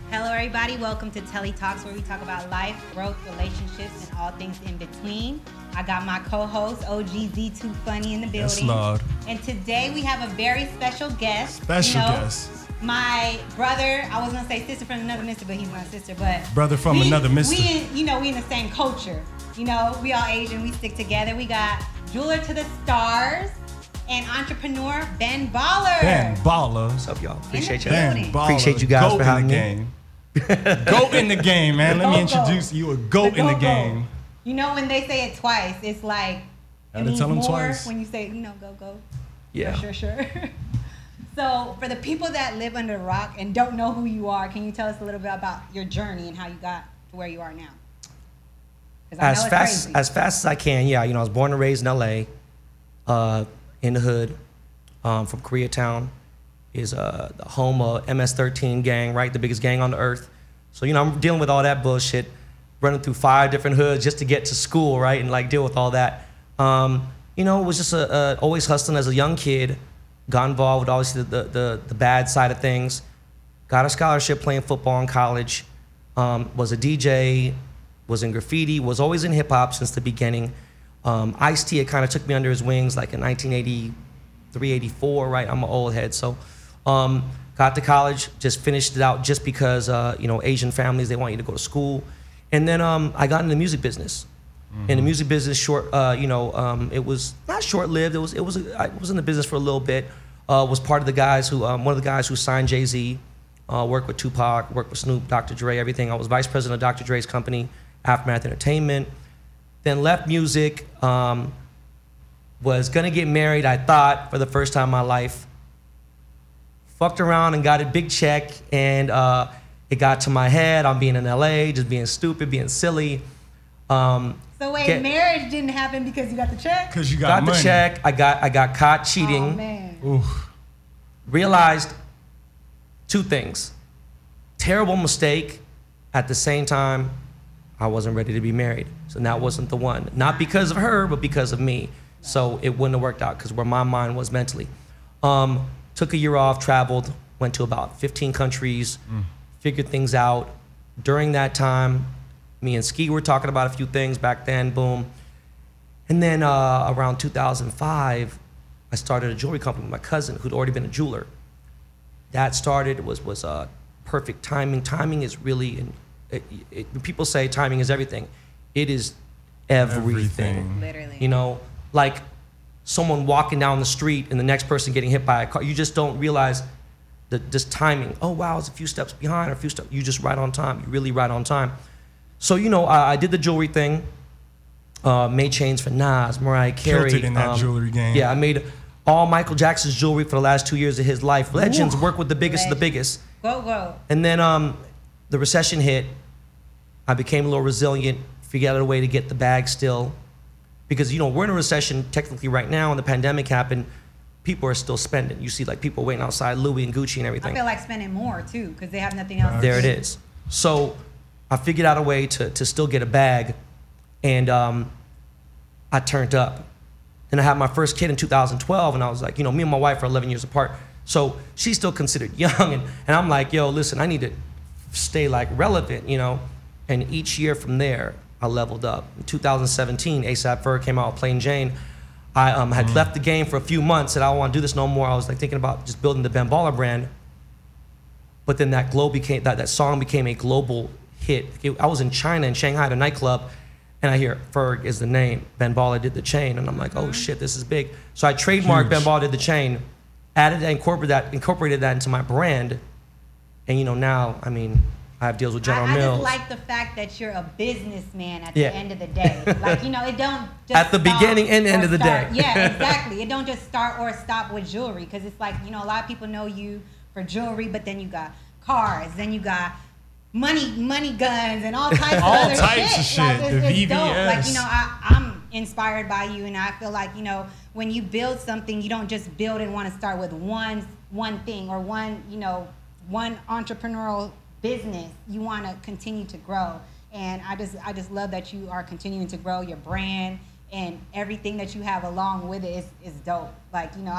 Hello, everybody. Welcome to TELLI Talks, where we talk about life, growth, relationships, and all things in between. I got my co-host, OGZ Too Funny, in the building. Yes, Lord. And today we have a very special guest. Special guest. My brother, I was gonna say sister from another mister, but he's my sister. But brother from another mister. We in the same culture. You know, we all Asian. We stick together. We got jeweler to the stars and entrepreneur Ben Baller. Ben Baller. What's up, y'all? Appreciate you. Ben Baller. Appreciate you guys for having me. Goat in the game, man. Let me introduce you, a goat in the game. You know, when they say it twice, it's like it means tell them more twice. when you say, go. Yeah. Sure. So, for the people that live under a rock and don't know who you are, can you tell us a little bit about your journey and how you got to where you are now? As fast as I can, yeah. You know, I was born and raised in LA, in the hood, from Koreatown. Is the home of MS-13 gang, right? The biggest gang on the earth. So, you know, I'm dealing with all that bullshit, running through 5 different hoods just to get to school, right? And like deal with all that. You know, it was just always hustling as a young kid. Got involved with obviously the bad side of things. Got a scholarship playing football in college. Was a DJ, was in graffiti, was always in hip hop since the beginning. Ice-T kind of took me under his wings like in 1983, 84, right? I'm an old head, so. Got to college, just finished it out just because, you know, Asian families, they want you to go to school. And then I got in the music business. In the music business, it was not short-lived. I was in the business for a little bit. Was part of the guys who, one of the guys who signed Jay-Z, worked with Tupac, worked with Snoop, Dr. Dre, everything. I was vice president of Dr. Dre's company, Aftermath Entertainment. Then left music, was gonna get married, I thought, for the first time in my life. Fucked around and got a big check, and it got to my head. I'm being in LA, just being stupid, being silly. So wait, marriage didn't happen because you got the check? Because you got money. The check. I got caught cheating. Oh man. Oof. Realized 2 things. Terrible mistake. At the same time, I wasn't ready to be married. So that wasn't the one. Not because of her, but because of me. So it wouldn't have worked out because where my mind was mentally. Took a year off, traveled, went to about 15 countries, figured things out. During that time, me and Ski were talking about a few things back then, boom. And then around 2005, I started a jewelry company with my cousin who'd already been a jeweler. That started, was perfect timing. Timing is really, when people say timing is everything, it is everything. Literally. You know, like, someone walking down the street and the next person getting hit by a car, you just don't realize this timing. Oh wow, it's a few steps behind or a few steps. You just right on time. You really right on time. So, you know, I did the jewelry thing. Made chains for Nas, Mariah Carey. Killed it in that jewelry game. Yeah, I made all Michael Jackson's jewelry for the last 2 years of his life. Legends, Ooh. work with the biggest of the biggest. Go. And then the recession hit. I became a little resilient, figured out a way to get the bag still. Because, you know, we're in a recession technically right now, and the pandemic happened, people are still spending. You see, like, people waiting outside Louis and Gucci and everything. I feel like spending more, too, because they have nothing else to There it do. is. So I figured out a way to still get a bag, and I turned up. And I had my first kid in 2012, and I was like, you know, me and my wife are 11 years apart, so she's still considered young, and I'm like, yo, listen, I need to stay, like, relevant, you know? And each year from there, I leveled up. In 2017, A$AP Ferg came out with Plain Jane. I had left the game for a few months, and I don't want to do this no more. I was like thinking about just building the Ben Baller brand. But then that song became a global hit. I was in China, in Shanghai, at a nightclub, and I hear Ferg is the name. Ben Baller did the chain, and I'm like, oh shit, this is big. So I trademarked Ben Baller did the chain, incorporated that into my brand, and you know now, I mean, I have deals with General Mills. I just like the fact that you're a businessman at the end of the day. Like, you know, it don't just at the beginning and end of the day. Yeah, exactly. It don't just start or stop with jewelry, because it's like, you know, a lot of people know you for jewelry, but then you got cars, then you got money guns, and all types of other shit. All types of shit. Like, the VVS. Dope. Like, you know, I'm inspired by you, and I feel like, you know, when you build something, you don't just build and want to start with one thing or one entrepreneurial business. You want to continue to grow, and I just love that you are continuing to grow your brand and everything that you have along with it is dope. Like, you know,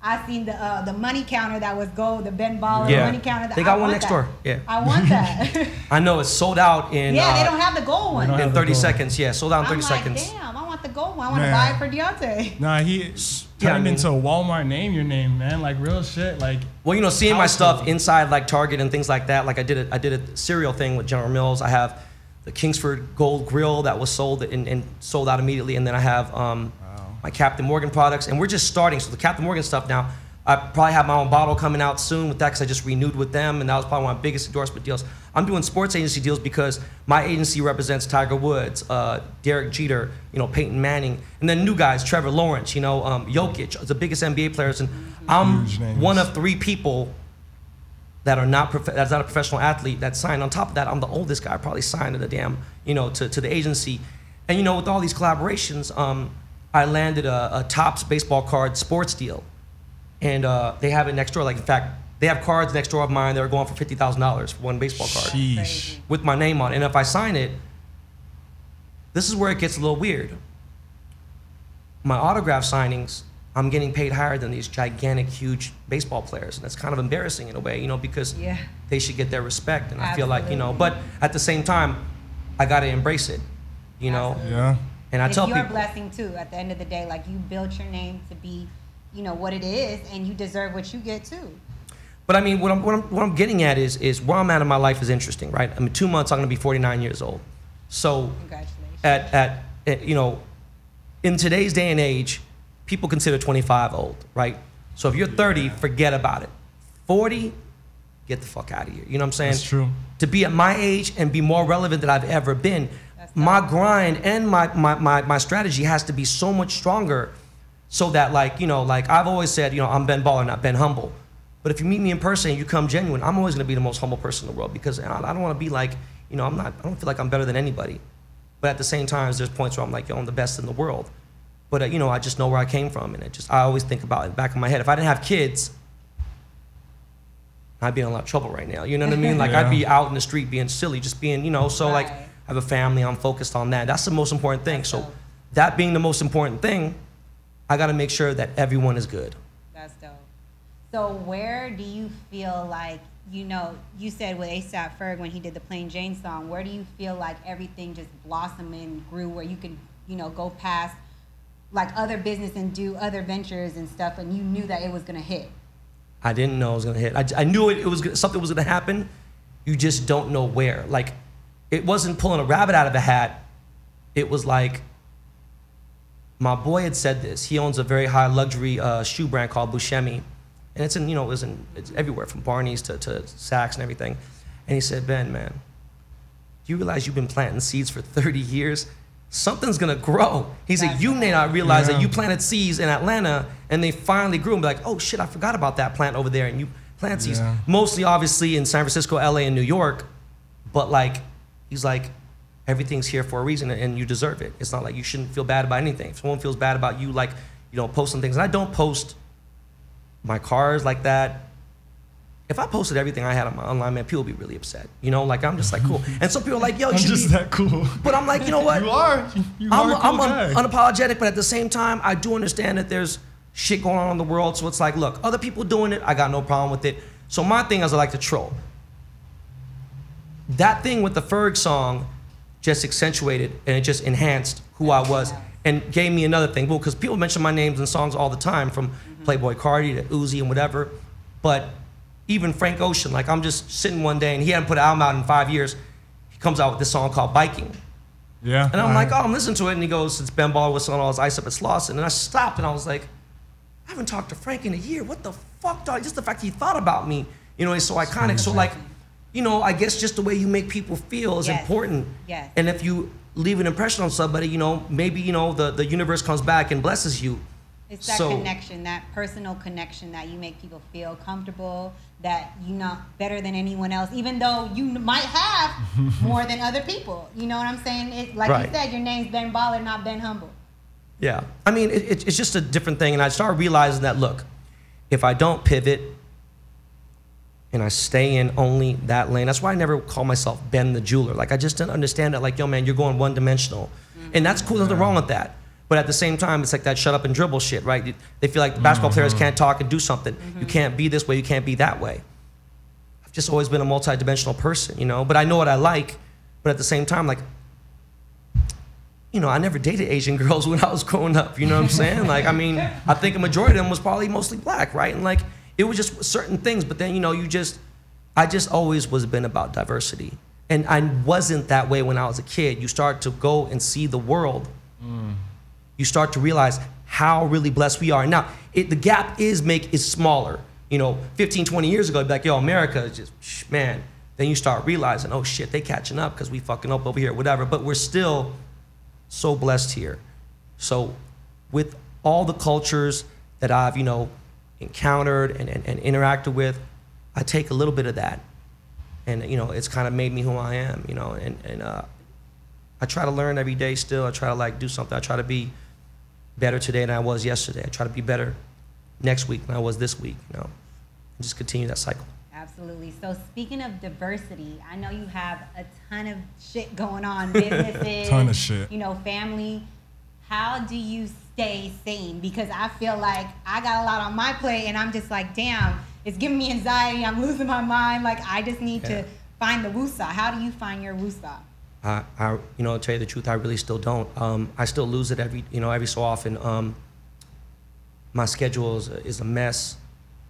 I seen the money counter that was gold, the Ben Baller money counter. They got one next door. Yeah, I want that. I know it's sold out in. Yeah, they don't have the gold one. In 30 seconds. Yeah, sold out in 30 I'm like, seconds. damn, I want the gold one. I want to buy it for Deontay. Nah, he turned into a Walmart name your name, man. Like real shit. Like, well, you know, seeing my stuff inside like Target and things like that. Like I did a cereal thing with General Mills. I have the Kingsford Gold Grill that was sold and sold out immediately, and then I have my Captain Morgan products, and we're just starting. So the Captain Morgan stuff now, I probably have my own bottle coming out soon with that because I just renewed with them, and that was probably one of my biggest endorsement deals. I'm doing sports agency deals because my agency represents Tiger Woods, Derek Jeter, you know, Peyton Manning, and then new guys, Trevor Lawrence, you know, Jokic, the biggest NBA players, and I'm one of 3 people that are that's not a professional athlete that signed. On top of that, I'm the oldest guy probably signed to the damn, you know, to the agency, and you know, with all these collaborations, I landed a Topps baseball card sports deal. And they have it next door. Like, in fact, they have cards next door of mine that are going for $50,000 for one baseball card. Sheesh. With my name on it. And if I sign it, this is where it gets a little weird. My autograph signings, I'm getting paid higher than these gigantic, huge baseball players. And that's kind of embarrassing in a way, you know, because they should get their respect. And I feel like, you know, but at the same time, I got to embrace it, you know? Yeah. And I tell people. It's your blessing, too, at the end of the day. Like, you built your name to be, you know, what it is, and you deserve what you get too. But I mean, what I'm getting at is where I'm at in my life is interesting, right? I mean, 2 months I'm gonna be 49 years old. So congratulations. You know, in today's day and age, people consider 25 old, right? So if you're 30, forget about it. 40, get the fuck out of here. You know what I'm saying? That's true. To be at my age and be more relevant than I've ever been, my grind and my strategy has to be so much stronger. So that, like, you know, like I've always said, you know, I'm Ben Baller, not Ben Humble. But if you meet me in person and you come genuine, I'm always gonna be the most humble person in the world because I don't wanna be like, you know, I don't feel like I'm better than anybody. But at the same time, there's points where I'm like, yo, I'm the best in the world. But, you know, I just know where I came from, and I always think about it in the back of my head. If I didn't have kids, I'd be in a lot of trouble right now. You know what I mean? Like, I'd be out in the street being silly, just being, you know, so like, I have a family, I'm focused on that. That's the most important thing. So that being the most important thing, I got to make sure that everyone is good. That's dope. So where do you feel like, you know, you said with A$AP Ferg when he did the Plain Jane song, where do you feel like everything just blossomed and grew where you can, you know, go past like other business and do other ventures and stuff, and you knew that it was going to hit? I didn't know it was going to hit. I knew something was going to happen. You just don't know where. Like, it wasn't pulling a rabbit out of a hat. It was like, my boy had said this. He owns a very high luxury shoe brand called Buscemi. And it's in, you know, it's everywhere from Barney's to Saks and everything. And he said, Ben, man, do you realize you've been planting seeds for 30 years? Something's gonna grow. He said, you may not realize that you planted seeds in Atlanta and they finally grew and be like, oh shit, I forgot about that plant over there. And you plant seeds. Mostly obviously in San Francisco, LA, and New York. But like, he's like, everything's here for a reason and you deserve it. It's not like you shouldn't feel bad about anything. If someone feels bad about you, like, you know, posting things, and I don't post my cars like that. If I posted everything I had on my online, man, people would be really upset. You know, like, I'm just like, cool. And some people are like, yo, you I'm just that cool. But I'm like, you know what? You are. I'm unapologetic, but at the same time, I do understand that there's shit going on in the world. So it's like, look, other people doing it, I got no problem with it. So my thing is I like to troll. That thing with the Ferg song just accentuated and it just enhanced who I was and gave me another thing. Well, because people mention my names in songs all the time, from Playboy Cardi to Uzi and whatever. But even Frank Ocean, like, I'm just sitting one day and he hadn't put an album out in 5 years. He comes out with this song called Biking. Yeah. And I'm like, oh, I'm listening to it. And he goes, it's Ben Baller with all his ice up at Slauson. And I stopped and I was like, I haven't talked to Frank in a year. What the fuck, dog? Just the fact he thought about me, you know, it's so iconic. So like, you know, I guess just the way you make people feel is important. Yes. And if you leave an impression on somebody, you know, maybe, you know, the universe comes back and blesses you. It's that connection, that personal connection that you make people feel comfortable, that you're not better than anyone else, even though you might have more than other people. You know what I'm saying? It, like you said, your name's Ben Baller, not Ben Humble. Yeah. I mean, it's just a different thing. And I started realizing that, look, if I don't pivot and I stay in only that lane, that's why I never call myself Ben the Jeweler. Like, I just didn't understand that, like, yo, man, you're going one-dimensional. And that's cool, there's nothing wrong with that. But at the same time, it's like that shut up and dribble shit, right? They feel like basketball players can't talk and do something. You can't be this way, you can't be that way. I've just always been a multi-dimensional person, you know? But I know what I like, but at the same time, like, you know, I never dated Asian girls when I was growing up, you know what I'm saying? Like, I mean, I think a majority of them was probably mostly black, right? And like, it was just certain things, but then, you know, I just always was been about diversity. And I wasn't that way when I was a kid. You start to go and see the world. You start to realize how really blessed we are. Now, the gap is smaller. You know, 15, 20 years ago, you'd be like, yo, America is just, man. Then you start realizing, oh shit, they catching up because we fucking up over here, whatever. But we're still so blessed here. So with all the cultures that I've, you know, encountered and interacted with, I take a little bit of that. And, you know, it's kind of made me who I am, you know, and I try to learn every day still. I try to like do something. I try to be better today than I was yesterday. I try to be better next week than I was this week, you know, and just continue that cycle. Absolutely. So speaking of diversity, I know you have a ton of shit going on, businesses, ton of shit, you know, family. How do you stay sane? Because I feel like I got a lot on my plate and I'm just like, damn, it's giving me anxiety. I'm losing my mind. Like, I just need to find the woosah. How do you find your woosah? You know, to tell you the truth, I really still don't. I still lose it every so often. My schedule is a mess.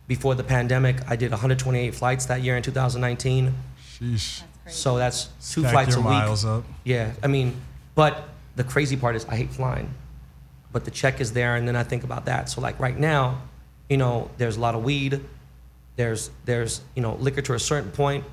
Before the pandemic, I did 128 flights that year in 2019. Sheesh. That's crazy. So that's two Stack flights your a week. miles up. Yeah, I mean, but the crazy part is I hate flying. But the check is there, and then I think about that. So like right now, you know, there's a lot of weed. There's you know, liquor to a certain point.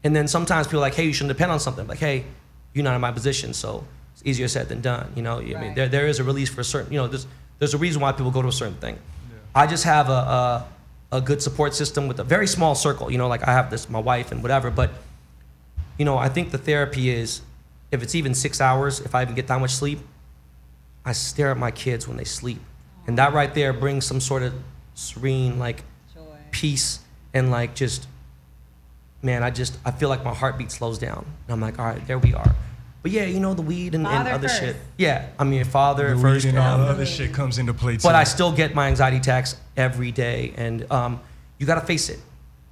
And then sometimes people are like, hey, you shouldn't depend on something. Like, hey, you're not in my position, so it's easier said than done. You know, I mean, there is a release for a certain, you know, there's a reason why people go to a certain thing. Yeah. I just have a good support system with a very small circle. You know, like I have my wife and whatever, but you know, I think the therapy is, if it's even 6 hours, if I even get that much sleep, I stare at my kids when they sleep. And that right there brings some sort of serene, like, joy, peace, and like just, man, I feel like my heartbeat slows down. And I'm like, all right, there we are. But yeah, you know, the weed and other shit. Yeah, I mean, father the first. Weed and all the other shit comes into play too. But I still get my anxiety attacks every day. And you gotta face it.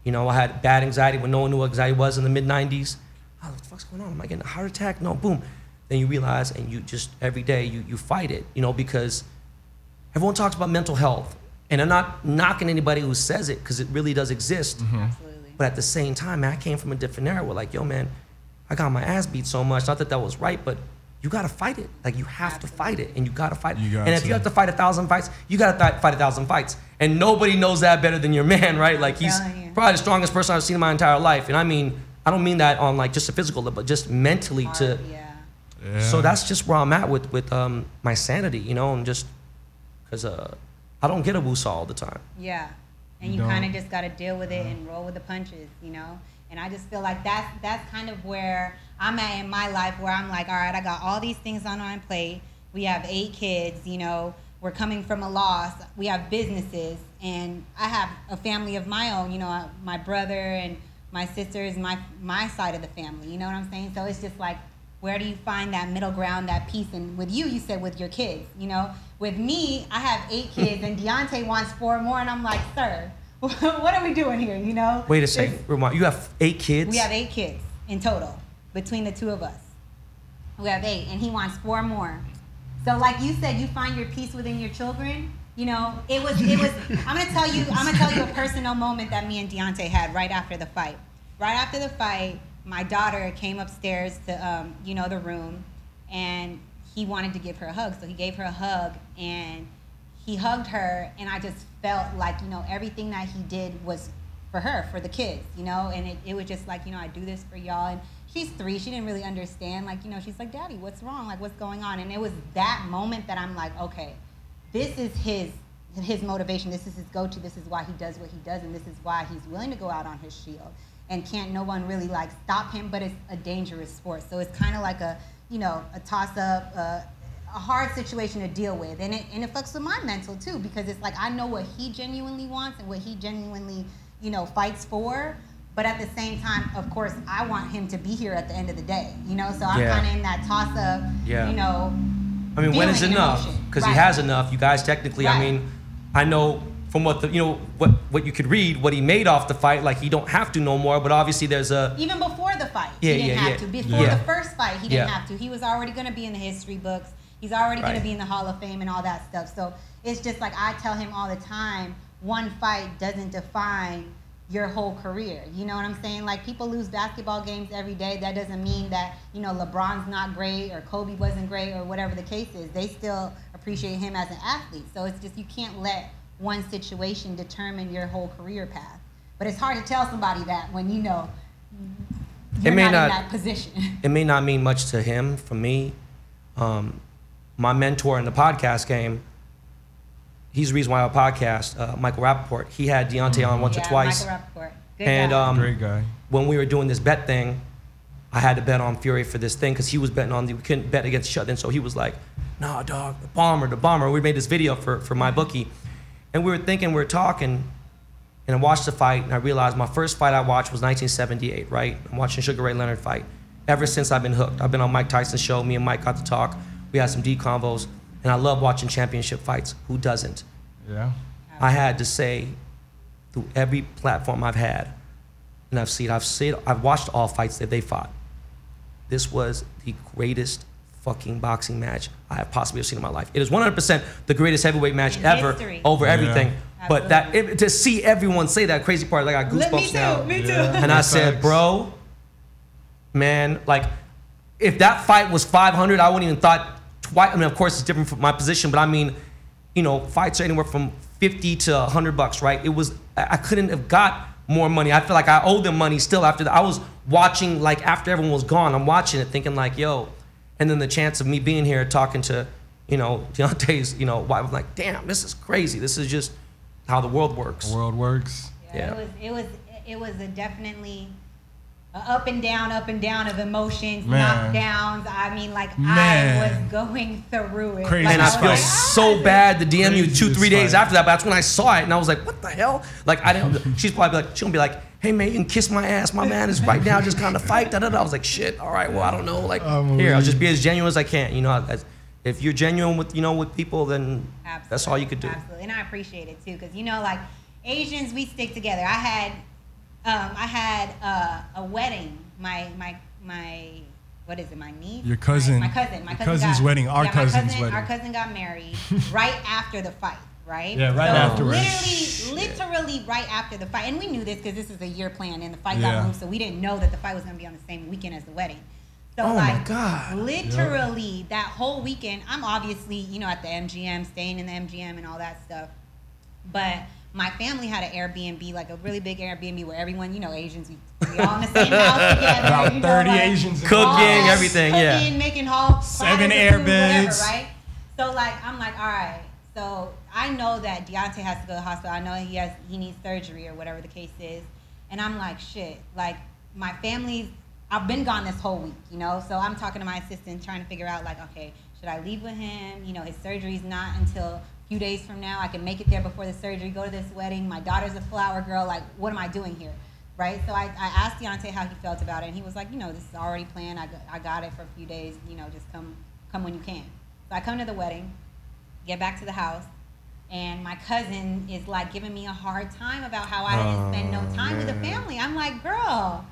You know, I had bad anxiety when no one knew what anxiety was in the mid-90s. Oh, what the fuck's going on? Am I getting a heart attack? No, boom. Then you realize, and you just, every day, you fight it, you know, because everyone talks about mental health. And I'm not knocking anybody who says it, because it really does exist. Absolutely. But at the same time, man, I came from a different era where like, yo, man, I got my ass beat so much. Not that that was right, but you gotta fight it. Like, you have to fight it, and you gotta fight it. And if you have to fight 1,000 fights, you gotta fight 1,000 fights. And nobody knows that better than your man, right? Like, he's probably the strongest person I've seen in my entire life. And I mean, I don't mean that on like just a physical level, but just mentally to. Yeah. So that's just where I'm at with my sanity, you know, and just because I don't get a woosah all the time. Yeah, and you kind of just got to deal with it and roll with the punches, you know. And I just feel like that's kind of where I'm at in my life, where I'm like, all right, I got all these things on my plate. We have 8 kids, you know. We're coming from a loss. We have businesses, and I have a family of my own, you know, my brother and my sisters, my side of the family, you know what I'm saying? So it's just like, where do you find that middle ground, that peace? And with you said with your kids, you know? With me, I have 8 kids, and Deontay wants 4 more, and I'm like, sir, what are we doing here, you know? Wait a second, you have 8 kids? We have 8 kids in total, between the 2 of us. We have 8, and he wants 4 more. So like you said, you find your peace within your children. You know, it was. I'm gonna tell you a personal moment that me and Deontay had right after the fight. Right after the fight, my daughter came upstairs to, you know, the room, and he wanted to give her a hug. So he gave her a hug, and he hugged her, and I just felt like, you know, everything that he did was for her, for the kids, you know, and it was just like, you know, I do this for y'all. And she's 3, she didn't really understand, like, you know, she's like, Daddy, what's wrong? Like, what's going on? And it was that moment that I'm like, okay, this is his motivation, this is his go-to, this is why he does what he does, and this is why he's willing to go out on his shield. And can't no one really like stop him, but it's a dangerous sport. So it's kind of like a, you know, a toss-up, a hard situation to deal with. And it fucks with my mental too, because it's like, I know what he genuinely wants and what he genuinely, you know, fights for. But at the same time, of course, I want him to be here at the end of the day, you know? So I'm kind of in that toss-up, you know. I mean, when is enough? because he has enough. You guys technically, I mean, I know from what the, you know, what you could read, what he made off the fight, like he don't have to no more, but obviously there's a... Even before the fight, he didn't have to. Before the first fight, he didn't have to. He was already going to be in the history books. He's already going to be in the Hall of Fame and all that stuff. So it's just like I tell him all the time, one fight doesn't define your whole career. You know what I'm saying? Like, people lose basketball games every day. That doesn't mean that, you know, LeBron's not great or Kobe wasn't great or whatever the case is. They still appreciate him as an athlete. So it's just, you can't let one situation determine your whole career path. But it's hard to tell somebody that when you know you're not in that position. It may not mean much to him. For me, my mentor in the podcast game, he's the reason why I podcast, Michael Rappaport. He had Deontay on once or twice. Michael Rappaport. Good guy. Great guy. When we were doing this bet thing, I had to bet on Fury for this thing because he was betting on, we couldn't bet against each other. And so he was like, nah, dog, the bomber. We made this video for my bookie. And we were thinking, we were talking, and I watched the fight, and I realized my first fight I watched was 1978, right? I'm watching Sugar Ray Leonard fight. Ever since I've been hooked. I've been on Mike Tyson's show. Me and Mike got to talk. We had some deep convos, and I love watching championship fights. Who doesn't? Yeah. I had to say, through every platform I've had, and I've watched all fights that they fought. This was the greatest fucking boxing match I have possibly ever seen in my life. It is 100% the greatest heavyweight match ever over everything. But to see everyone say that, crazy part, like I got goosebumps now. Me too. And I said, bro, man, like if that fight was 500, I wouldn't even thought twice. I mean, of course it's different from my position, but I mean, you know, fights are anywhere from 50 to $100, right? It was, I couldn't have got more money. I feel like I owe them money still after that. I was watching, like after everyone was gone, I'm watching it thinking like, yo, and then the chance of me being here talking to, you know, Deontay's, you know, wife, I'm like, damn, this is crazy. This is just how the world works. The world works. Yeah. It was a definitely up and down of emotions, knockdowns. I mean, like I was going through it. Crazy. Like, And I feel so bad to DM you 2-3 days after that, but that's when I saw it and I was like, what the hell? Like I didn't, she's probably like, she'll be like, hey man, you can kiss my ass. My man is right now just kind of fight. Da, da, da. I was like, shit, all right, well, I don't know. Like here, I'll just be as genuine as I can. You know, if you're genuine with, you know, with people, then that's all you could do. Absolutely, and I appreciate it too, because you know, like Asians, we stick together. I had a wedding. My what is it? My niece. Your cousin. My cousin's wedding. Our cousin's wedding. Our cousin got married right after the fight. Right? Yeah, right afterwards. Literally right after the fight. And we knew this because this is a year plan and the fight got moved, so we didn't know that the fight was going to be on the same weekend as the wedding. So my God. Literally that whole weekend, I'm obviously, you know, at the MGM, staying in the MGM and all that stuff. But my family had an Airbnb, like a really big Airbnb where everyone, you know, Asians, we all in the same house together. About 30 like, Asians. Cooking, everything, cooking, making all 7 air beds. Whatever, right? So like, I'm like, all right. So I know that Deontay has to go to the hospital. I know he needs surgery or whatever the case is. And I'm like, shit, like my family's, I've been gone this whole week, you know? So I'm talking to my assistant trying to figure out like, okay, should I leave with him? You know, his surgery's not until a few days from now. I can make it there before the surgery, go to this wedding. My daughter's a flower girl. Like, what am I doing here? Right? So I asked Deontay how he felt about it. And he was like, you know, this is already planned. I got it for a few days. You know, just come when you can. So I come to the wedding. Get back to the house, and my cousin is like giving me a hard time about how I didn't spend no time with the family. I'm like, girl.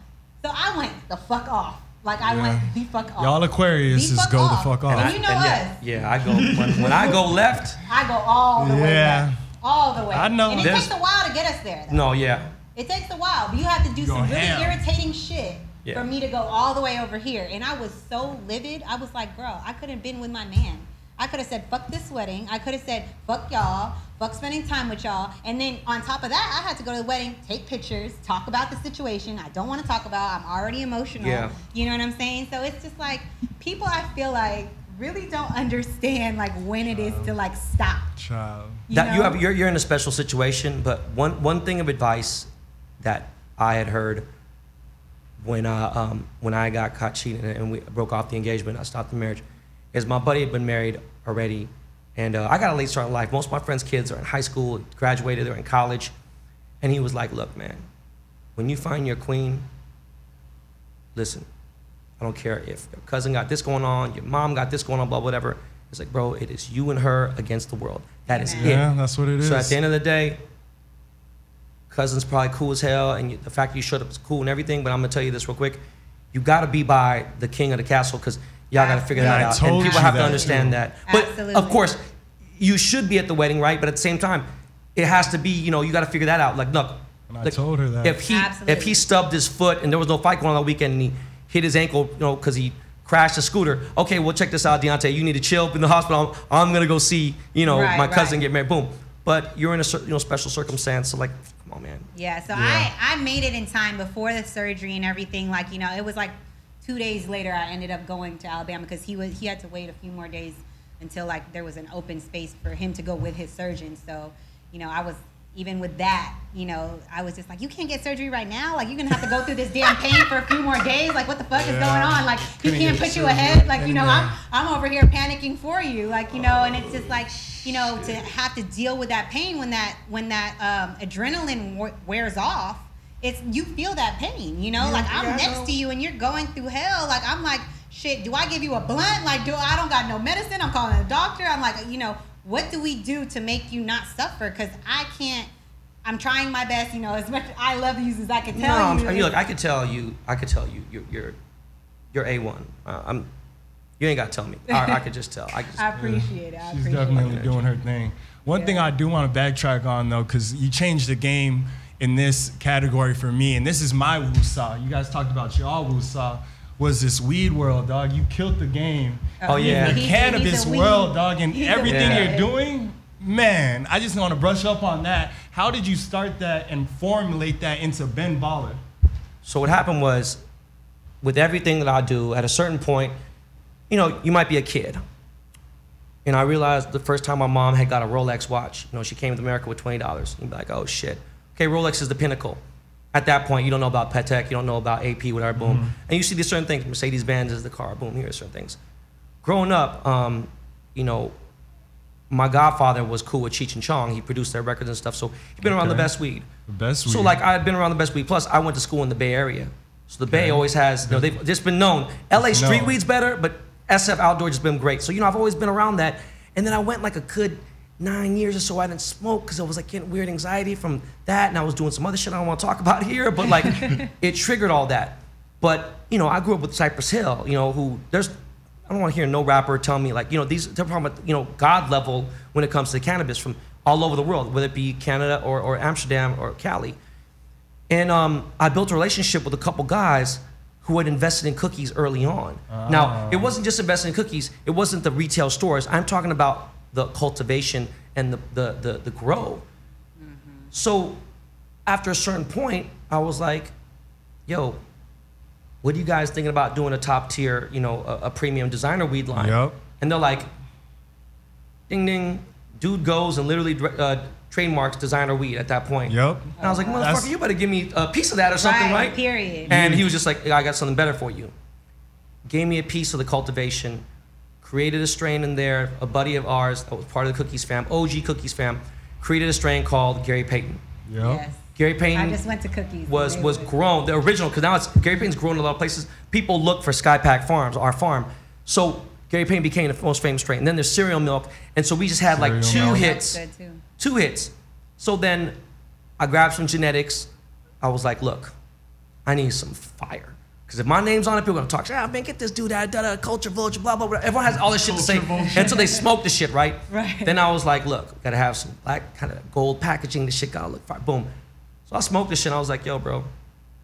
So I went the fuck off. Like I went the fuck off. Y'all Aquarius just go the fuck off. And you know us. Yeah, I go when I go left. I go all the way left. All the way. I know. And it takes a while to get us there. Though. No, yeah. It takes a while, but you have to do some really irritating shit for me to go all the way over here. And I was so livid. I was like, girl, I could have been with my man. I could have said, fuck this wedding. I could have said, fuck y'all, fuck spending time with y'all. And then on top of that, I had to go to the wedding, take pictures, talk about the situation I don't want to talk about. I'm already emotional. Yeah. You know what I'm saying? So it's just like, people I feel like really don't understand like when it is to like stop. Child. You're in a special situation, but one thing of advice that I had heard when I got caught cheating and we broke off the engagement, I stopped the marriage, is my buddy had been married already, and I got a late start in life. Most of my friends' kids are in high school, graduated, they're in college, and he was like, look, man, when you find your queen, listen, I don't care if your cousin got this going on, your mom got this going on, blah, whatever, It's like, bro, it is you and her against the world. That is it. Yeah, that's what it is. So at the end of the day, cousin's probably cool as hell, and the fact that you showed up is cool and everything, but I'm gonna tell you this real quick. You gotta be by the king of the castle, because y'all gotta figure that out. And people have to understand that. But of course, you should be at the wedding, right? But at the same time, it has to be, you know, you gotta figure that out. Like, look, I told her that. If he stubbed his foot and there was no fight going on the weekend and he hit his ankle, you know, because he crashed a scooter. Okay, well, check this out, Deontay. You need to chill in the hospital. I'm gonna go see, you know, my cousin get married. Boom. But you're in a special circumstance, so like, come on, man. Yeah. So I made it in time before the surgery and everything. Like, you know, it was like 2 days later I ended up going to Alabama because he had to wait a few more days until like there was an open space for him to go with his surgeon. So, you know, I was. Even with that, you know, I was just like, you can't get surgery right now. Like, you're going to have to go through this damn pain for a few more days. Like, what the fuck is going on? Like, he can't put you ahead. Like, you know, I'm over here panicking for you. Like, you know, and it's just like, you know, to have to deal with that pain when that adrenaline wears off, you feel that pain, you know? Like, I'm next to you and you're going through hell. Like, I'm like, shit, do I give you a blunt? Like, I don't got no medicine. I'm calling a doctor. I'm like, you know, what do we do to make you not suffer? Because I'm trying my best, you know, as much I love you as I can tell you. I mean, look, I could tell you, you're A1. You ain't got to tell me. I could just tell. I appreciate it. She's definitely doing her thing. One thing I do want to backtrack on, though, because you changed the game in this category for me, and this is my woo-saw. You guys talked about your all woo-saw. Was this weed world, dog? You killed the game. Oh yeah, the cannabis world, dog, and everything you're doing. Man, I just want to brush up on that. How did you start that and formulate that into Ben Baller? So what happened was, with everything that I do, at a certain point, you know, you might be a kid. And I realized the first time my mom had got a Rolex watch, you know, she came to America with $20. You'd be like, oh shit. Okay, Rolex is the pinnacle. At that point, you don't know about Patek, you don't know about AP, whatever, boom. And you see these certain things. Mercedes-Benz is the car, boom, here are certain things. Growing up, you know, my godfather was cool with Cheech and Chong. He produced their records and stuff, so he'd been around the best weed. The best weed. So like, I had been around the best weed. Plus, I went to school in the Bay Area. So the Bay always has, you know, they've just been known. LA street weed's better, but SF outdoor just been great. So, you know, I've always been around that. And then I went like a good 9 years or so, I didn't smoke because I was like getting weird anxiety from that, and I was doing some other shit I don't want to talk about here, but like it triggered all that. But you know, I grew up with Cypress Hill, you know, I don't want to hear no rapper tell me like, you know, they're talking about, you know, God level when it comes to cannabis from all over the world, whether it be Canada or Amsterdam or Cali. And I built a relationship with a couple guys who had invested in cookies early on. Now, it wasn't just investing in cookies, it wasn't the retail stores. I'm talking about the cultivation and the grow. So after a certain point, I was like, yo, what are you guys thinking about doing a top tier, you know, a premium designer weed line? Yep. And they're like, ding ding, dude goes and literally trademarks designer weed at that point. Yep. And I was like, motherfucker, you better give me a piece of that or something, right? Period. And he was just like, I got something better for you. Gave me a piece of the cultivation, created a strain in there. A buddy of ours that was part of the Cookies fam, OG Cookies fam, created a strain called Gary Payton. Yep. Yes. Gary Payton I just went to Cookies. was grown, the original, because now Gary Payton's grown in a lot of places. People look for Skypack Farms, our farm. So Gary Payton became the most famous strain. And then there's cereal milk. And so we just had like two hits. That's good too. 2 hits. So then I grabbed some genetics. I was like, look, I need some fire. Because if my name's on it, people are going to talk, ah, man, get this dude out, culture vulture, blah, blah, blah. Everyone has all this shit to say until they smoke the shit, right? Right. Then I was like, look, got to have some black kind of gold packaging. This shit got to look fire. Boom. So I smoked this shit, and I was like, yo, bro,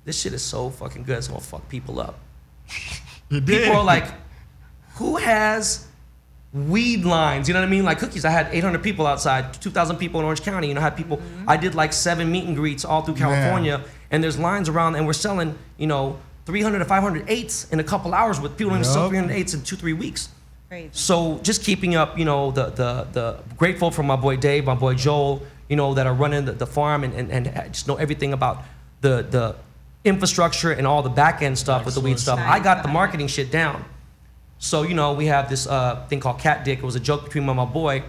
this shit is so fucking good, it's gonna fuck people up. People are like, who has weed lines? You know what I mean? Like Cookies, I had 800 people outside, 2,000 people in Orange County. You know, I had people, I did like 7 meet and greets all through California, and there's lines around, and we're selling, you know, 300 to 500 eighths in a couple hours with people who sell 300 eighths in 2-3 weeks. Crazy. So just keeping up, you know, the grateful for my boy Dave, my boy Joel, you know, that are running the farm and just know everything about the infrastructure and all the back end stuff with the weed stuff. I got the marketing shit down. So, you know, we have this thing called Cat Dick. It was a joke between my boy.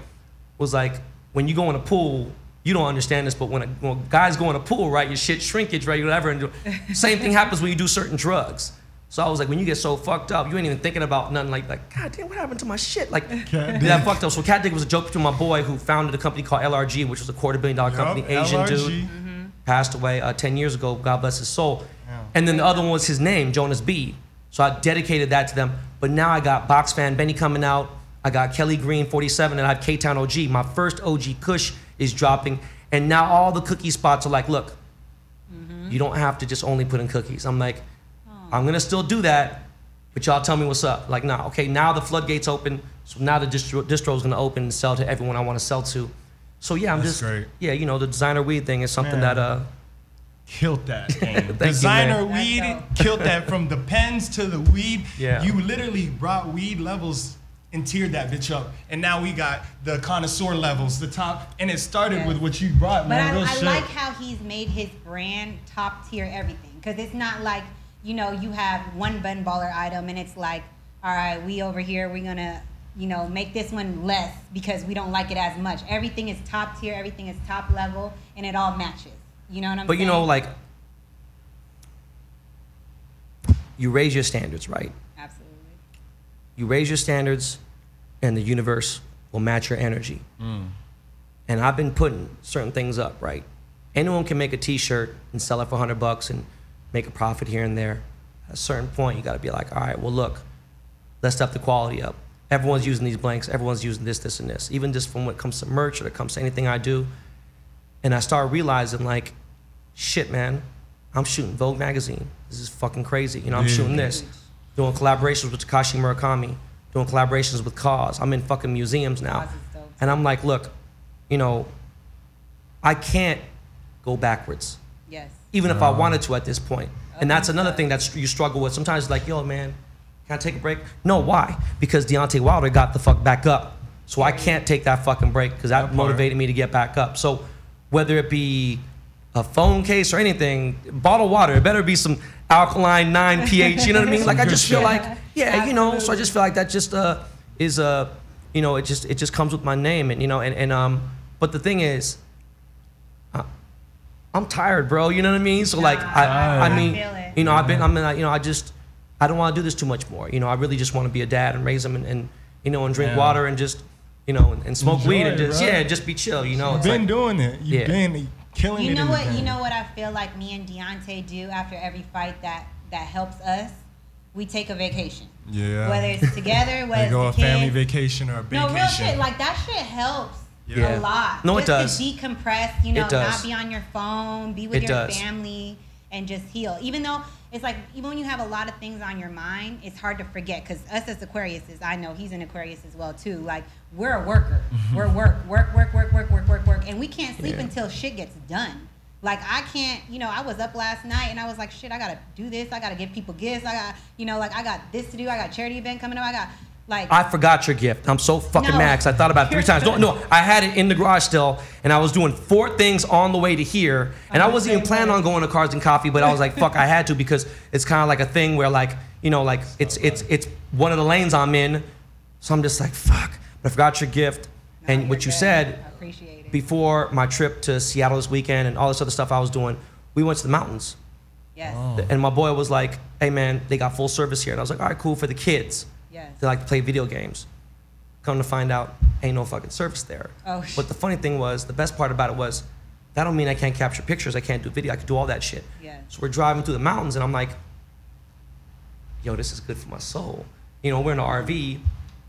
Was like, when you go in a pool, you don't understand this, but when guys go in a pool, right, your shit shrinkage, right, whatever, and same thing happens when you do certain drugs. So I was like, when you get so fucked up, you ain't even thinking about nothing like God damn, what happened to my shit? Like, that fucked up. So Cat Dick was a joke between my boy who founded a company called LRG, which was a $250 million company, Asian dude. Passed away 10 years ago, God bless his soul. Yeah. And then the other one was his name, Jonas B. So I dedicated that to them. But now I got Box Fan Benny coming out. I got Kelly Green 47, and I have K-Town OG. My first OG Kush is dropping. And now all the cookie spots are like, look, you don't have to just only put in cookies. I'm like, I'm gonna still do that, but y'all tell me what's up. Like, nah, okay, now the floodgates open, so now the distro's gonna open and sell to everyone I wanna sell to. So yeah, That's great. Yeah, you know, the designer weed thing is something that killed that. Designer weed killed that from the pens to the weed. Yeah. You literally brought weed levels and tiered that bitch up. And now we got the connoisseur levels, the top, and it started with what you brought, man. But I like how he's made his brand top tier everything. Because it's not like, you know, you have one button baller item and it's like, all right, we over here, we're gonna, you know, make this one less because we don't like it as much. Everything is top tier, everything is top level, and it all matches. You know what I'm saying? But you know, like, you raise your standards, right? Absolutely. You raise your standards and the universe will match your energy. And I've been putting certain things up, right? Anyone can make a t-shirt and sell it for $100 and make a profit here and there. At a certain point, you gotta be like, all right, well look, let's step the quality up. Everyone's using these blanks, everyone's using this, this, and this. Even just from when it comes to merch or it comes to anything I do. And I started realizing like, shit, man, I'm shooting Vogue magazine. This is fucking crazy. You know, I'm shooting this. Doing collaborations with Takashi Murakami. Doing collaborations with Cause. I'm in fucking museums now. And I'm like, look, you know, I can't go backwards. Yes. Even if I wanted to at this point. And that's another thing that you struggle with. Sometimes it's like, yo, man, can I take a break? No, why? Because Deontay Wilder got the fuck back up. So I can't take that fucking break because that motivated me to get back up. So whether it be a phone case or anything, bottled water, it better be some alkaline 9 pH, you know what I mean? Like I just feel like, yeah, you know, so I just feel like that just is you know, it just comes with my name. And, you know, but the thing is, I'm tired, bro. You know what I mean? So like, I mean, you know, I don't want to do this too much more. You know, I really just want to be a dad and raise them and you know, and drink water and just, you know, and smoke weed and just, just be chill. You know, you've been doing it. You've been killing it. You know what? You know what I feel like me and Deontay do after every fight that helps us. We take a vacation. Yeah. Whether it's together, whether it's go a a family vacation or a vacation. No, real shit. Like that shit helps. A lot. No, just it does. To decompress, you know, not be on your phone, be with your family, and just heal. Even though it's like, even when you have a lot of things on your mind, it's hard to forget. Because us as Aquariuses, I know he's an Aquarius as well too. Like we're a worker. We're work, and we can't sleep until shit gets done. Like I can't, you know, I was up last night and I was like, shit, I gotta do this. I gotta give people gifts. I got, you know, like I got this to do. I got a charity event coming up. I got. Like, I forgot your gift. I'm so fucking mad because I thought about it 3 times. No, I had it in the garage still, and I was doing 4 things on the way to here, and I wasn't even planning on going to Cars and Coffee, but I was like, fuck, I had to because it's kind of like a thing where like, you know, like it's one of the lanes I'm in, so I'm just like, fuck. But I forgot your gift, and what you said before my trip to Seattle this weekend and all this other stuff I was doing, we went to the mountains. Yes. And my boy was like, hey man, they got full service here, and I was like, all right, cool for the kids. Yes. They like to play video games. Come to find out, ain't no fucking service there. Oh, but the funny thing was, the best part about it was, that don't mean I can't capture pictures, I can't do video, I can do all that shit. Yes. So we're driving through the mountains and I'm like, yo, this is good for my soul. You know, we're in an RV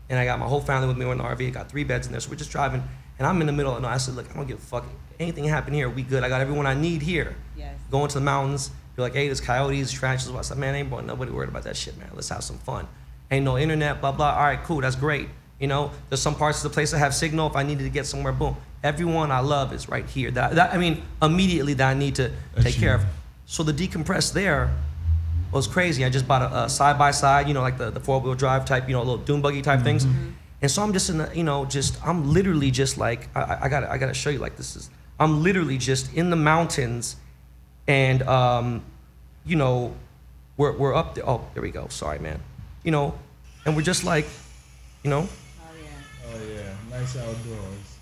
and I got my whole family with me, we're in the RV, I got 3 beds in there, so we're just driving and I'm in the middle and I said, look, I don't give a fuck, anything happen here, we good, I got everyone I need here. Yes. Going to the mountains, be like, hey, there's coyotes, tarantulas, I said, man, ain't nobody worried about that shit, man, let's have some fun. Ain't no internet, blah, blah. All right, cool, that's great. You know, there's some parts of the place that have signal. If I needed to get somewhere, boom. Everyone I love is right here. I mean, immediately that I need to take care of. So the decompress there was crazy. I just bought a side-by-side, you know, like the 4-wheel drive type, you know, little dune buggy type things. And so I'm just in the, you know, I'm literally just like, I gotta show you, like I'm literally just in the mountains and, you know, we're up there. Oh, there we go, sorry, man. You know, and we're just like, you know. Oh yeah, nice outdoors.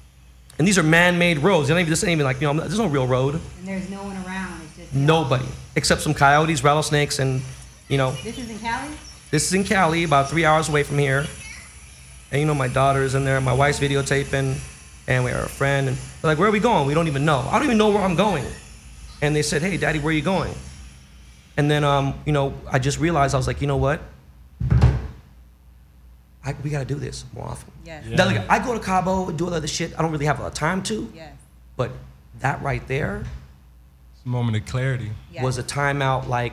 And these are man-made roads. This ain't even like, you know, there's no real road. And there's no one around. It's just nobody except some coyotes, rattlesnakes, and You know. This is in Cali? This is in Cali, about 3 hours away from here. And you know, my daughter's in there, my wife's videotaping, and we are a friend. And they're like, where are we going? We don't even know. I don't even know where I'm going. And they said, hey, Daddy, where are you going? And then, you know, I just realized, I was like, you know what? We gotta do this more often. Yes. Now, like, I go to Cabo and do all other shit I don't really have a lot of time to. Yes. But that right there It's a moment of clarity. Yes. was a timeout, like,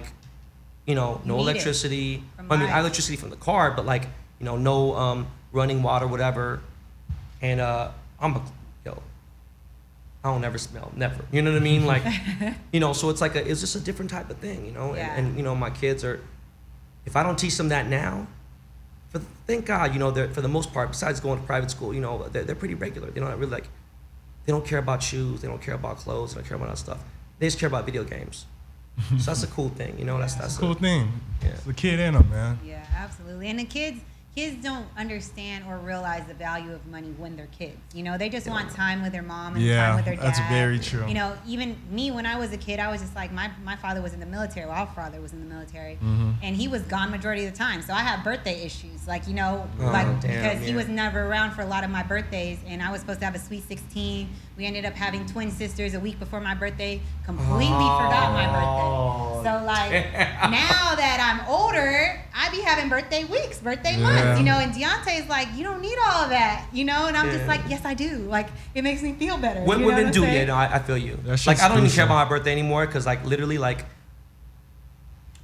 you know, no need it electricity. from I mean, life. electricity from the car, but like, you know, no running water, whatever. And I don't ever smell, never. You know what I mean? Like, you know, so it's like it's just a different type of thing, you know. Yeah. And you know, my kids are, if I don't teach them that now, thank God, you know, they're, for the most part, besides going to private school, you know, they're pretty regular. They don't really like, they don't care about shoes, they don't care about clothes, they don't care about that stuff. They just care about video games. So that's a cool thing, you know. That's It's a cool thing. Yeah. It's the kid in them, man. Yeah, absolutely. And the kids don't understand or realize the value of money when they're kids. You know, they just want time with their mom and time with their dad. That's very true. You know, even me, when I was a kid, I was just like, my father was in the military. Well, our father was in the military. And he was gone majority of the time. So I had birthday issues. Like, you know, because he was never around for a lot of my birthdays. And I was supposed to have a sweet 16. We ended up having twin sisters a week before my birthday. Completely forgot my birthday. So, like, now that I'm older, I be having birthday weeks, birthday months, you know, and Deontay's like, you don't need all of that, you know, and I'm just like, yes, I do. Like, it makes me feel better. What women do, yeah, no, I feel you. Like, I don't even care about my birthday anymore, because, like, literally, like.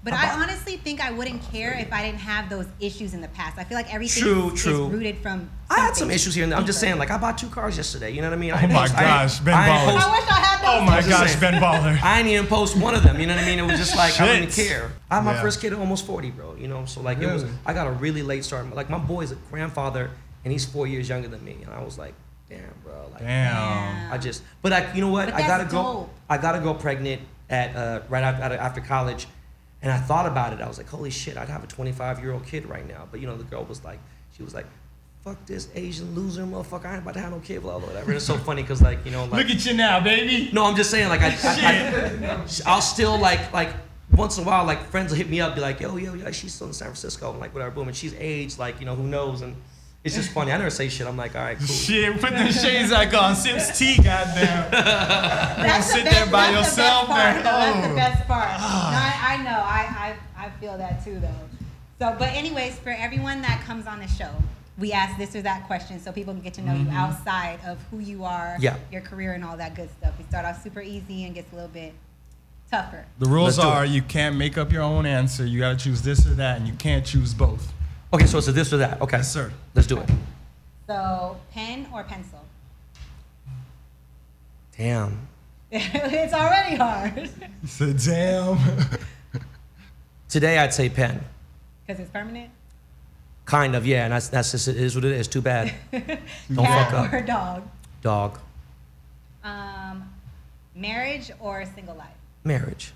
But I honestly think I wouldn't care if I didn't have those issues in the past. I feel like everything is rooted from. I had some issues here and there. I'm just saying, like, I bought 2 cars yesterday. You know what I mean? Oh my gosh, Ben Baller. I wish I had those. Oh my gosh, Ben Baller. I ain't even post one of them. You know what I mean? It was just like, I didn't care. I had my first kid at almost 40, bro. You know, so like it was. I got a really late start. Like, my boy's a grandfather, and he's 4 years younger than me, and I was like, damn, bro. Like, Damn. I just. But you know what? But I that's got a girl pregnant at right after college. And I thought about it. I was like, holy shit, I'd have a 25-year-old kid right now. But, you know, the girl was like, she was like, fuck this Asian loser motherfucker. I ain't about to have no kid, blah, blah, whatever. And it's so funny because, like, you know, like. Look at you now, baby. No, I'm just saying, like, I'll still, like, once in a while, like, friends will hit me up, be like, yo, she's still in San Francisco. I'm like, whatever, boom. And she's aged, like, you know, who knows? And it's just funny. I never say shit. I'm like, all right, cool. Shit, put them shades back on. Sips tea, goddamn. That's sit there by yourself, man. That's the best part. No, I know. I feel that too, though. So, but anyways, for everyone that comes on the show, we ask this or that question so people can get to know you outside of who you are, your career, and all that good stuff. We start off super easy and gets a little bit tougher. The rules are you can't make up your own answer. You got to choose this or that, and you can't choose both. Okay, so it's a this or that. Okay. Yes, sir. Let's do it. So, pen or pencil? Damn. It's already hard. So damn. Today I'd say pen. Because it's permanent? Kind of, yeah, and that's just, it is what it is. Too bad. Don't Cat fuck up. or dog? Dog. Marriage or single life? Marriage.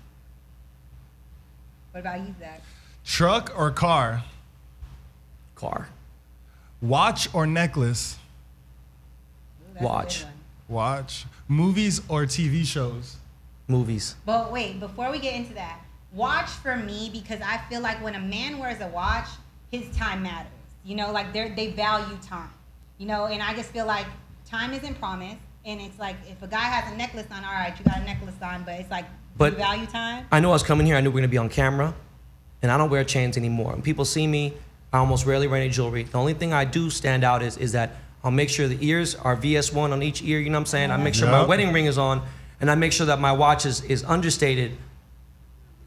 What about you, Zach? Truck or car? Car. Watch or necklace? Ooh, that's a Watch. good one. Watch. Movies or TV shows? Movies. But wait, before we get into that, watch for me, because I feel like when a man wears a watch, his time matters. You know, like they value time. You know, and I just feel like time isn't promised. And it's like, if a guy has a necklace on, all right, you got a necklace on, but it's like, do you value time? I know I was coming here, I knew we were gonna be on camera, and I don't wear chains anymore. When people see me, I almost rarely wear any jewelry. The only thing I do stand out is that I'll make sure the ears are VS1 on each ear, you know what I'm saying? I make sure my wedding ring is on, and I make sure that my watch is understated,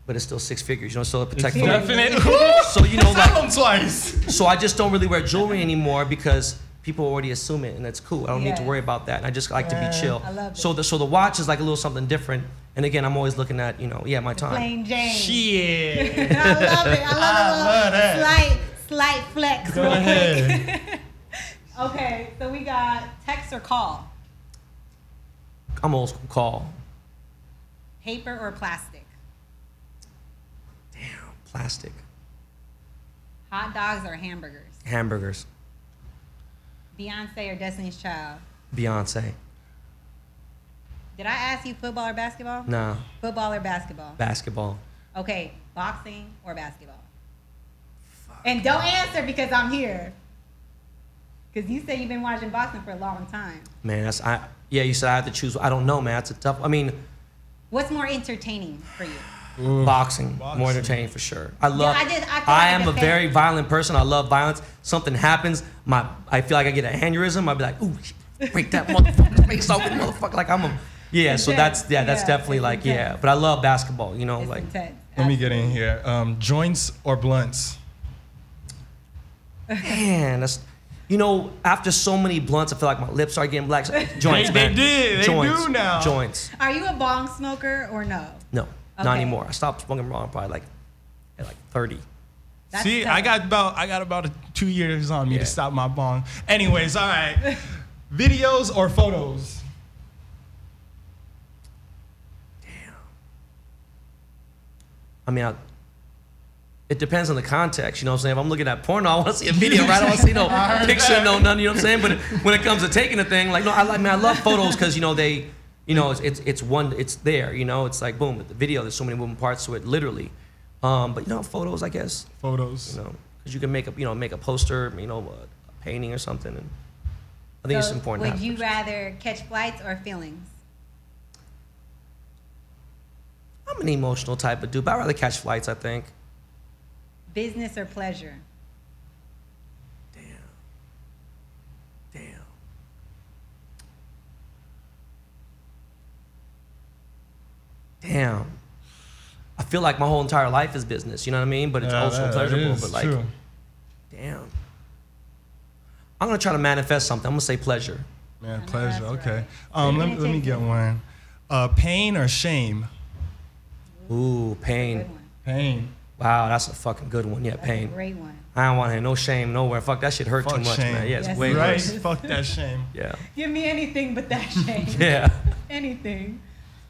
but it's still 6 figures, you know, still a protect. Definite. So, you know, Tell like, them twice. so I just don't really wear jewelry anymore because people already assume it, and that's cool. I don't need to worry about that. And I just like to be chill. I love it. So the watch is like a little something different. And again, I'm always looking at, you know, my time. Plain Jane. Shit. I love it. I love it. Slight flex. Go real ahead. quick. Okay, so we got text or call? I'm old school. Call. Paper or plastic? Damn, plastic. Hot dogs or hamburgers? Hamburgers. Beyonce or Destiny's Child? Beyonce. Did I ask you football or basketball? Nah. Football or basketball? Basketball. Okay, boxing or basketball? And don't answer because I'm here. Because you say you've been watching boxing for a long time. Man, yeah, you said I have to choose. I don't know, man. That's a tough. I mean, what's more entertaining for you? Boxing, more entertaining for sure. I love. Yeah, I am a very violent person. I love violence. Something happens, I feel like I get an aneurysm. I'd be like, ooh, break that motherfucker's face open, motherfucker. Like I'm a. Yeah, so that's definitely like intense. But I love basketball. You know, it's like. Intense. Let me get in here. Joints or blunts? Man, that's. You know, after so many blunts, I feel like my lips are getting black. Joints, man. They do now. Joints. Are you a bong smoker or no? No, not anymore. I stopped smoking bong probably at 30. That's See, tough. I got about 2 years on me to stop my bong. Anyways, all right. Videos or photos? Damn. I mean, it depends on the context, you know what I'm saying? If I'm looking at porno, I want to see a video, right? I don't want to see no picture, no none, you know what I'm saying? But when it comes to taking a thing, like, no, I love photos because, you know, it's there, you know? It's like, boom, the video, there's so many moving parts to it, literally. But, you know, photos, I guess. Photos. You know, because you can make a poster, you know, a painting or something. And I think it's important to Would have you pictures. rather catch flights or feelings? I'm an emotional type of dude, but I'd rather catch flights, I think. Business or pleasure? Damn. I feel like my whole entire life is business, you know what I mean? But it's also pleasurable, but like, true. damn. I'm gonna try to manifest something. I'm gonna say pleasure. Man, pleasure, okay. Right. Let me get one. Pain or shame? Ooh, pain. Good one. Pain. Wow, that's a fucking good one. Yeah, That's pain. a great one. I don't want to hear no shame nowhere. Fuck, that shit hurt Fuck too much, shame. man. Yeah, it's Yes, way Right? worse. Fuck that shame. Yeah. Give me anything but that shame. Yeah. Anything.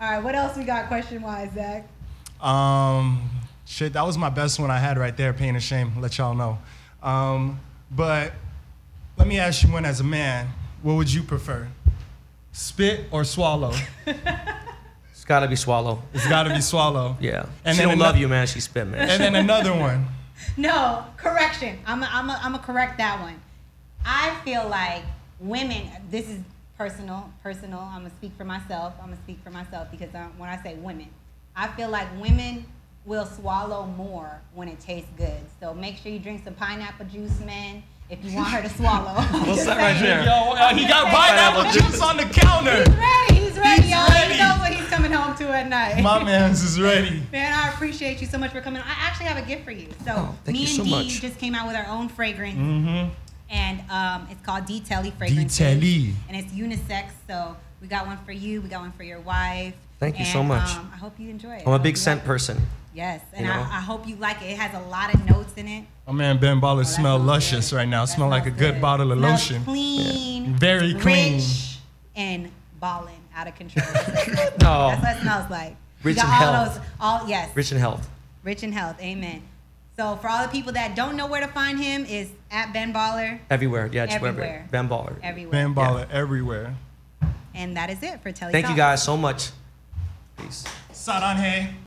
All right, what else we got question-wise, Zach? Shit, that was my best one I had right there, pain and shame, let y'all know. But let me ask you one as a man, what would you prefer? Spit or swallow? It's gotta be swallow. It's gotta be swallow. Yeah. And She then don't love you, man. She spit, man. And then another one. No, correction. I'm a correct that one. I feel like women, this is personal. I'm gonna speak for myself. Because when I say women, I feel like women will swallow more when it tastes good. So make sure you drink some pineapple juice, men, if you want her to swallow. What's that right there? Yo, he got pineapple juice on the counter. He's ready, He's y'all. ready. He knows what he's coming home to at night. My man's is ready. Man, I appreciate you so much for coming. I actually have a gift for you. So thank me you and so Dee much. just came out with our own fragrance. Mm-hmm. And it's called TELLI fragrance. TELLI. And it's unisex. So we got one for you. We got one for your wife. Thank you so much. I hope you enjoy it. I'm a big scent person. Yes, and You know? I hope you like it. It has a lot of notes in it. My man Ben Baller that smell smells luscious good. right now. That Smell like a smells good bottle of Smells lotion. clean. Very clean. Rich and balling out of control. No. That's what it smells like. Rich You in got all health. those, yes. Rich in health. Rich in health. Amen. So for all the people that don't know where to find him, is at Ben Baller Everywhere. Yeah, just Everywhere. wherever. Ben Baller. everywhere. Ben Baller everywhere. And that is it for TELLI Thank you Talk. guys so much. Peace. Saranhe.